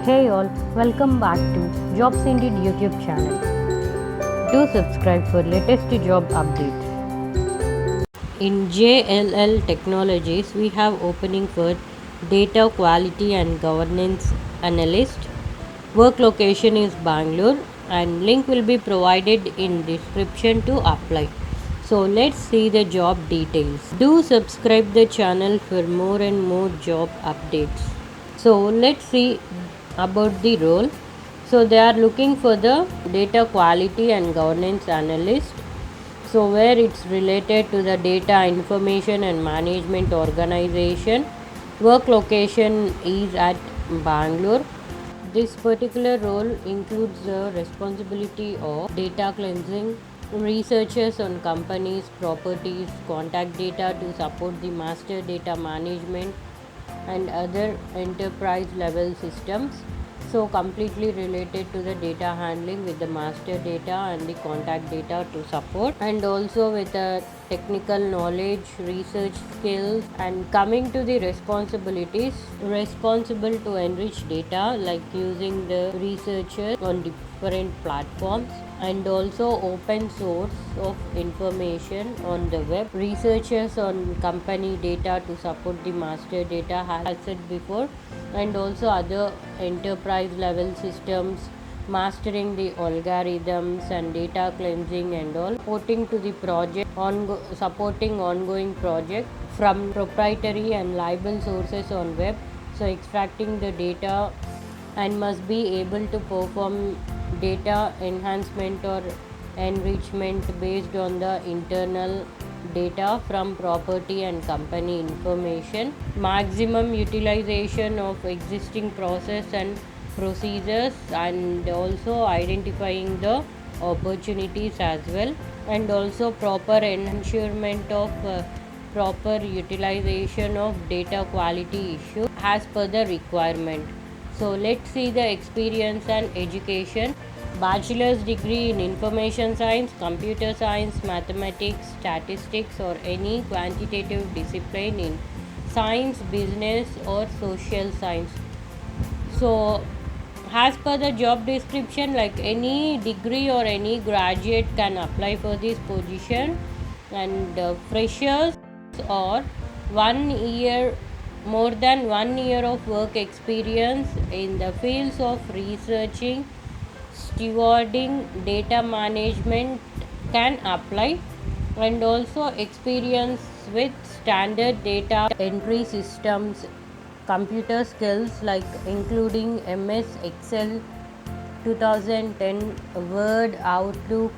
Hey all, welcome back to Jobsindeed YouTube channel. Do subscribe for latest job updates. In JLL Technologies, we have opening for Data Quality and Governance Analyst. Work location is Bangalore and link will be provided in description to apply. So let's see the job details. Do subscribe the channel for more and more job updates. So let's see about the role. So they are looking for the data quality and governance analyst. So where it's related to the data information and management organization. Work location is at Bangalore. This particular role includes the responsibility of data cleansing, researchers on companies, properties, contact data to support the master data management and other enterprise level systems. So completely related to the data handling with the master data and the contact data to support, and also with the technical knowledge, research skills. And coming to the responsibilities, responsible to enrich data like using the researchers on different platforms and also open source of information on the web, researchers on company data to support the master data as said before, and also other enterprise level systems, mastering the algorithms and data cleansing and all, supporting to the project supporting ongoing project from proprietary and liable sources on web. So extracting the data and must be able to perform data enhancement or enrichment based on the internal data from property and company information, maximum utilization of existing process and procedures, and also identifying the opportunities as well, and also proper ensurement of proper utilization of data quality issue as per the requirement. So let's see the experience and education. Bachelor's degree in information science, computer science, mathematics, statistics, or any quantitative discipline in science, business, or social science. So as per the job description, like any degree or any graduate can apply for this position, and freshers or 1 year, more than 1 year of work experience in the fields of researching, stewarding, data management can apply, and also experience with standard data entry systems, computer skills like including MS Excel 2010, Word, Outlook,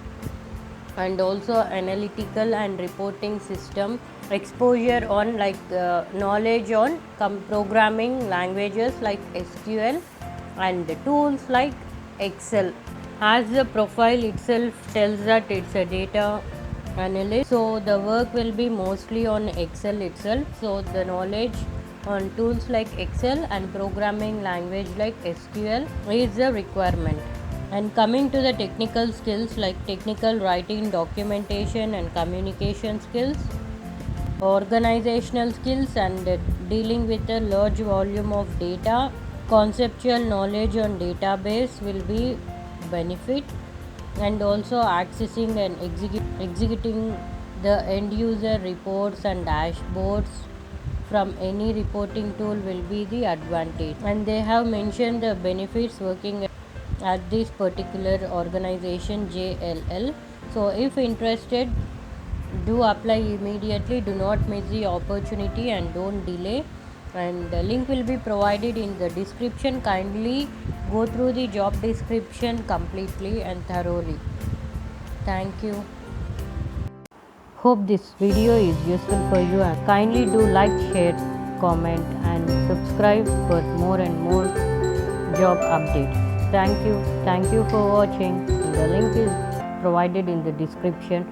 and also analytical and reporting system, exposure on knowledge on programming languages like SQL and tools like Excel. As the profile itself tells that it's a data analyst, so the work will be mostly on Excel itself. So the knowledge on tools like Excel and programming language like SQL is the requirement. And coming to the technical skills like technical writing, documentation and communication skills, organizational skills, and dealing with a large volume of data, conceptual knowledge on database will be benefit, and also accessing and executing the end user reports and dashboards from any reporting tool will be the advantage. And they have mentioned the benefits working at this particular organization JLL. So if interested, do apply immediately. Do not miss the opportunity and don't delay. And the link will be provided in the description. Kindly go through the job description completely and thoroughly. Thank you. Hope this video is useful for you, and kindly do like, share, comment and subscribe for more and more job updates. Thank you for watching. The link is provided in the description.